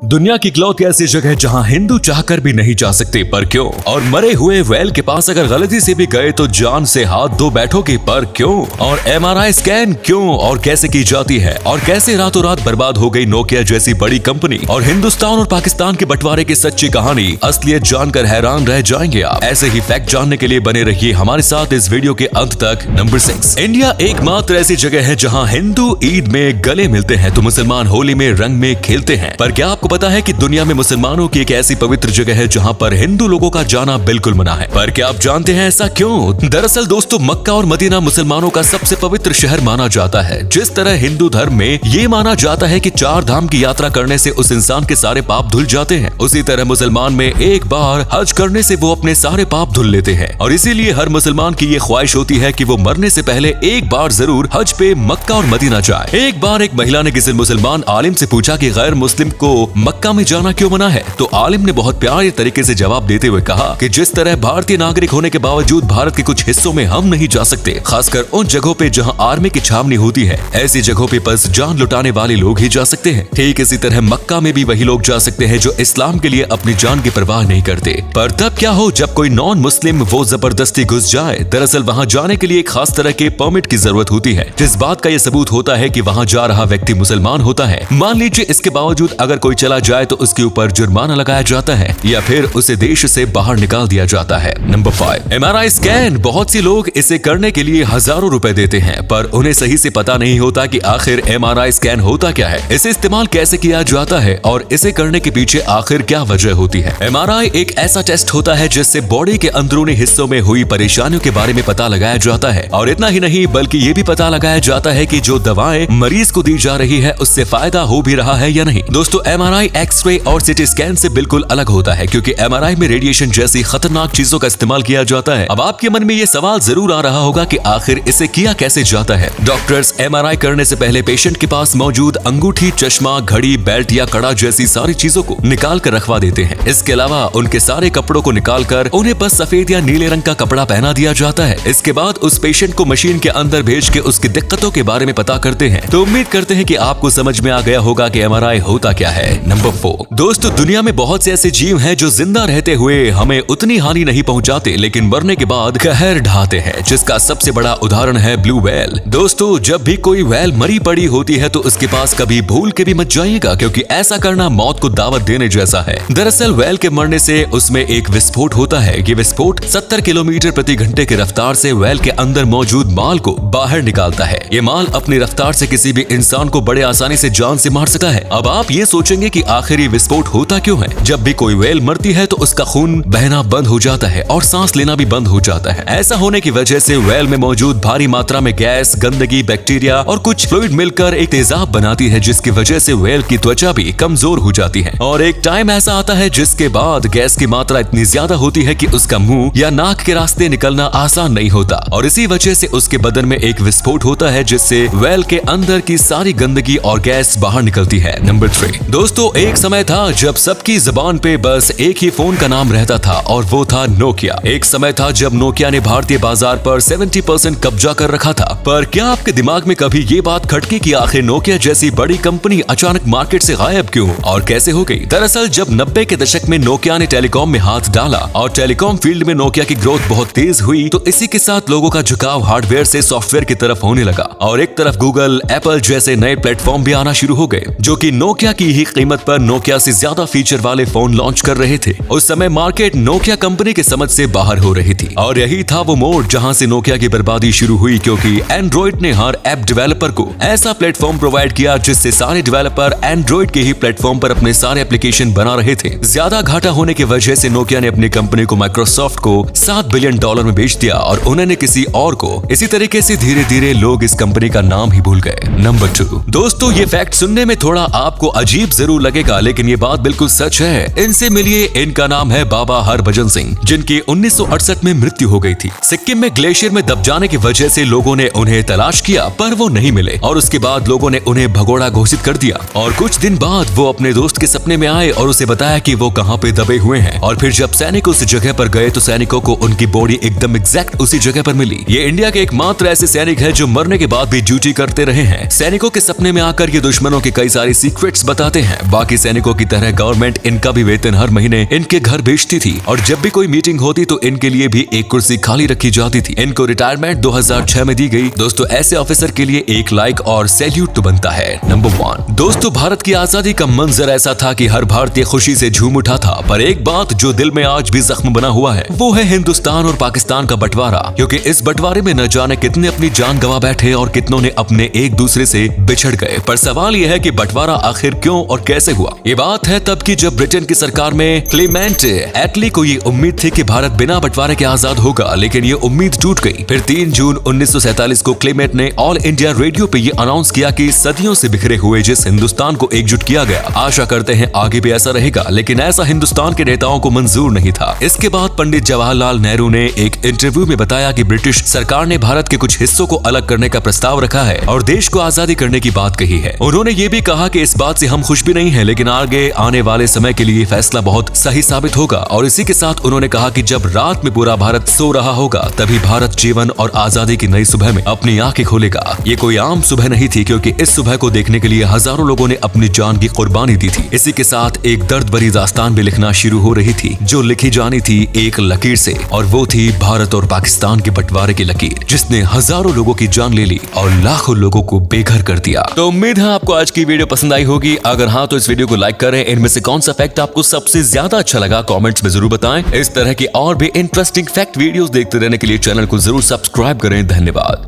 दुनिया की इकलौती ऐसी जगह जहां हिंदू चाहकर भी नहीं जा सकते, पर क्यों? और मरे हुए वेल के पास अगर गलती से भी गए तो जान से हाथ धो बैठोगे, पर क्यों? और MRI स्कैन क्यों और कैसे की जाती है, और कैसे रातों रात बर्बाद हो गई नोकिया जैसी बड़ी कंपनी, और हिंदुस्तान और पाकिस्तान के बंटवारे की सच्ची कहानी, असलियत जानकर हैरान रह जाएंगे आप। ऐसे ही फैक्ट जानने के लिए बने रहिए हमारे साथ इस वीडियो के अंत तक। नंबर 6, इंडिया एकमात्र ऐसी जगह है जहां हिंदू ईद में गले मिलते हैं तो मुसलमान होली में रंग में खेलते हैं। पर क्या आपको पता है कि दुनिया में मुसलमानों की एक ऐसी पवित्र जगह है जहां पर हिंदू लोगों का जाना बिल्कुल मना है? पर क्या आप जानते हैं ऐसा क्यों? दरअसल दोस्तों, मक्का और मदीना मुसलमानों का सबसे पवित्र शहर माना जाता है। जिस तरह हिंदू धर्म में ये माना जाता है कि 4 धाम की यात्रा करने से उस इंसान के सारे पाप धुल जाते हैं, उसी तरह मुसलमान में एक बार हज करने से वो अपने सारे पाप धुल लेते हैं। और इसीलिए हर मुसलमान की ये ख्वाहिश होती है कि वो मरने से पहले एक बार जरूर हज पे मक्का और मदीना जाए। एक बार एक महिला ने किसी मुसलमान आलिम से पूछा कि गैर मुस्लिम को मक्का में जाना क्यों मना है? तो आलिम ने बहुत प्यारे तरीके से जवाब देते हुए कहा कि जिस तरह भारतीय नागरिक होने के बावजूद भारत के कुछ हिस्सों में हम नहीं जा सकते, खासकर उन जगहों पे जहां आर्मी की छावनी होती है, ऐसी जगहों पे बस जान लुटाने वाले लोग ही जा सकते हैं। ठीक इसी तरह मक्का में भी वही लोग जा सकते हैं जो इस्लाम के लिए अपनी जान की परवाह नहीं करते। पर तब क्या हो जब कोई नॉन मुस्लिम वो जबरदस्ती घुस जाए? दरअसल वहाँ जाने के लिए एक खास तरह के परमिट की जरूरत होती है, जिस बात का ये सबूत होता है कि वहाँ जा रहा व्यक्ति मुसलमान होता है। मान लीजिए इसके बावजूद अगर कोई चला जाए तो उसके ऊपर जुर्माना लगाया जाता है या फिर उसे देश से बाहर निकाल दिया जाता है। Number 5, MRI scan. बहुत सी लोग इसे करने के लिए हजारों रुपए देते हैं, पर उन्हें सही से पता नहीं होता कि आखिर MRI स्कैन होता क्या है, इसे इस्तेमाल कैसे किया जाता है और इसे करने के पीछे आखिर क्या वजह होती है। MRI एक ऐसा टेस्ट होता है जिससे बॉडी के अंदरूनी हिस्सों में हुई परेशानियों के बारे में पता लगाया जाता है। और इतना ही नहीं बल्कि ये भी पता लगाया जाता है कि जो दवाएं मरीज को दी जा रही है उससे फायदा हो भी रहा है या नहीं। दोस्तों, MRI एक्सरे और CT स्कैन से बिल्कुल अलग होता है, क्योंकि MRI में रेडिएशन जैसी खतरनाक चीजों का इस्तेमाल किया जाता है। अब आपके मन में ये सवाल जरूर आ रहा होगा कि आखिर इसे किया कैसे जाता है। डॉक्टर्स MRI करने से पहले पेशेंट के पास मौजूद अंगूठी, चश्मा, घड़ी, बेल्ट या कड़ा जैसी सारी चीजों को निकाल कर रखवा देते हैं। इसके अलावा उनके सारे कपड़ों को निकाल कर उन्हें बस सफेद या नीले रंग का कपड़ा पहना दिया जाता है। इसके बाद उस पेशेंट को मशीन के अंदर भेज के उसकी दिक्कतों के बारे में पता करते हैं। तो उम्मीद करते हैं कि आपको समझ में आ गया होगा कि MRI होता क्या है। नंबर 4, दोस्तों, दुनिया में बहुत से ऐसे जीव हैं जो जिंदा रहते हुए हमें उतनी हानि नहीं पहुंचाते, लेकिन मरने के बाद कहर ढाते हैं, जिसका सबसे बड़ा उदाहरण है ब्लू व्हेल। दोस्तों, जब भी कोई व्हेल मरी पड़ी होती है तो उसके पास कभी भूल के भी मत जाइएगा, क्योंकि ऐसा करना मौत को दावत देने जैसा है। दरअसल व्हेल के मरने से उसमें एक विस्फोट होता है। ये विस्फोट 70 किलोमीटर प्रति घंटे की रफ्तार से व्हेल के अंदर मौजूद माल को बाहर निकालता है। ये माल अपनी रफ्तार से किसी भी इंसान को बड़े आसानी से जान से मार सकता है। अब आप ये सोचेंगे कि आखिर ये विस्फोट होता क्यों है? जब भी कोई व्हेल मरती है तो उसका खून बहना बंद हो जाता है और सांस लेना भी बंद हो जाता है। ऐसा होने की वजह से व्हेल में मौजूद भारी मात्रा में गैस, गंदगी, बैक्टीरिया और कुछ फ्लूइड मिलकर एक तेजाब बनाती है, जिसकी वजह से व्हेल की त्वचा भी कमजोर हो जाती है। और एक टाइम ऐसा आता है जिसके बाद गैस की मात्रा इतनी ज्यादा होती है कि उसका मुंह या नाक के रास्ते निकलना आसान नहीं होता, और इसी वजह से उसके बदन में एक विस्फोट होता है, जिससे व्हेल के अंदर की सारी गंदगी और गैस बाहर निकलती है। नंबर 3, दोस्तों, एक समय था जब सबकी जुबान पे बस एक ही फोन का नाम रहता था और वो था नोकिया। एक समय था जब नोकिया ने भारतीय बाजार पर 70% कब्जा कर रखा था। पर क्या आपके दिमाग में कभी ये बात खटकी कि आखिर नोकिया जैसी बड़ी कंपनी अचानक मार्केट से गायब क्यों और कैसे हो गई? दरअसल जब 90 के दशक में नोकिया ने टेलीकॉम में हाथ डाला और टेलीकॉम फील्ड में नोकिया की ग्रोथ बहुत तेज हुई, तो इसी के साथ लोगों का झुकाव हार्डवेयर से सॉफ्टवेयर की तरफ होने लगा और एक तरफ गूगल, एप्पल जैसे नए प्लेटफॉर्म भी आना शुरू हो गए, जो कि नोकिया की ही कीमत पर नोकिया से ज्यादा फीचर वाले फोन लॉन्च कर रहे थे। उस समय मार्केट नोकिया कंपनी के समझ से बाहर हो रही थी और यही था वो मोड़ जहां से नोकिया की बर्बादी शुरू हुई, क्योंकि एंड्रॉइड ने हर ऐप डेवलपर को ऐसा प्लेटफॉर्म प्रोवाइड किया जिससे सारे डेवलपर एंड्रॉइड के ही प्लेटफॉर्म पर अपने सारे एप्लीकेशन बना रहे थे। ज्यादा घाटा होने की वजह से नोकिया ने अपनी कंपनी को माइक्रोसॉफ्ट को $7 बिलियन में बेच दिया और उन्होंने किसी और को। इसी तरीके से धीरे धीरे लोग इस कंपनी का नाम ही भूल गए। नंबर 2, दोस्तों, ये फैक्ट सुनने में थोड़ा आपको अजीब जरूर लगेगा, लेकिन ये बात बिल्कुल सच है। इनसे मिलिए, इनका नाम है बाबा हरभजन सिंह, जिनकी 1968 में मृत्यु हो गई थी। सिक्किम में ग्लेशियर में दब जाने की वजह से लोगों ने उन्हें तलाश किया, पर वो नहीं मिले और उसके बाद लोगों ने उन्हें भगोड़ा घोषित कर दिया। और कुछ दिन बाद वो अपने दोस्त के सपने में आए और उसे बताया कि वो कहाँ पे दबे हुए हैं। और फिर जब सैनिक उस जगह पर गए तो सैनिकों को उनकी बॉडी एकदम एग्जैक्ट उसी जगह पर मिली। ये इंडिया के एकमात्र ऐसे सैनिक है जो मरने के बाद भी ड्यूटी करते रहे हैं। सैनिकों के सपने में आकर ये दुश्मनों के कई सारी सीक्रेट्स बताते हैं। बाकी सैनिकों की तरह गवर्नमेंट इनका भी वेतन हर महीने इनके घर भेजती थी और जब भी कोई मीटिंग होती तो इनके लिए भी एक कुर्सी खाली रखी जाती थी। इनको रिटायरमेंट 2006 में दी गई। दोस्तों ऐसे ऑफिसर के लिए एक लाइक और सैल्यूट तो बनता है। नंबर 1 दोस्तों, भारत की आजादी का मंजर ऐसा था कि हर भारतीय खुशी से झूम उठा था, पर एक बात जो दिल में आज भी जख्म बना हुआ है वो है हिंदुस्तान और पाकिस्तान का बंटवारा, क्योंकि इस बंटवारे में न जाने कितने अपनी जान गंवा बैठे और कितनों ने अपने एक दूसरे से बिछड़ गए। पर सवाल यह है कि बंटवारा आखिर क्यों और कैसे हुआ। ये बात है तब की जब ब्रिटेन की सरकार में क्लेमेंट एटली को ये उम्मीद थी कि भारत बिना बंटवारे के आजाद होगा, लेकिन ये उम्मीद टूट गई। फिर 3 जून 1947 को क्लेमेंट ने ऑल इंडिया रेडियो पे ये अनाउंस किया कि सदियों से बिखरे हुए जिस हिंदुस्तान को एकजुट किया गया, आशा करते हैं आगे भी ऐसा रहेगा, लेकिन ऐसा हिंदुस्तान के नेताओं को मंजूर नहीं था। इसके बाद पंडित जवाहरलाल नेहरू ने एक इंटरव्यू में बताया कि ब्रिटिश सरकार ने भारत के कुछ हिस्सों को अलग करने का प्रस्ताव रखा है और देश को आजादी करने की बात कही है। उन्होंने ये भी कहा कि इस बात से हम खुश भी नहीं है, लेकिन आगे आने वाले समय के लिए फैसला बहुत सही साबित होगा। और इसी के साथ उन्होंने कहा कि जब रात में पूरा भारत सो रहा होगा तभी भारत जीवन और आजादी की नई सुबह में अपनी आंखें खोलेगा। ये कोई आम सुबह नहीं थी, क्योंकि इस सुबह को देखने के लिए हजारों लोगों ने अपनी जान की कुर्बानी दी थी। इसी के साथ एक दर्द भरी दास्तान भी लिखना शुरू हो रही थी, जो लिखी जानी थी एक लकीर से, और वो थी भारत और पाकिस्तान के बंटवारे की लकीर, जिसने हजारों लोगों की जान ले ली और लाखों लोगों को बेघर कर दिया। तो उम्मीद है आपको आज की वीडियो पसंद आई होगी। अगर हाँ तो इस वीडियो को लाइक करें। इनमें से कौन सा फैक्ट आपको सबसे ज्यादा अच्छा लगा कमेंट्स में जरूर बताएं। इस तरह की और भी इंटरेस्टिंग फैक्ट वीडियोस देखते रहने के लिए चैनल को जरूर सब्सक्राइब करें। धन्यवाद।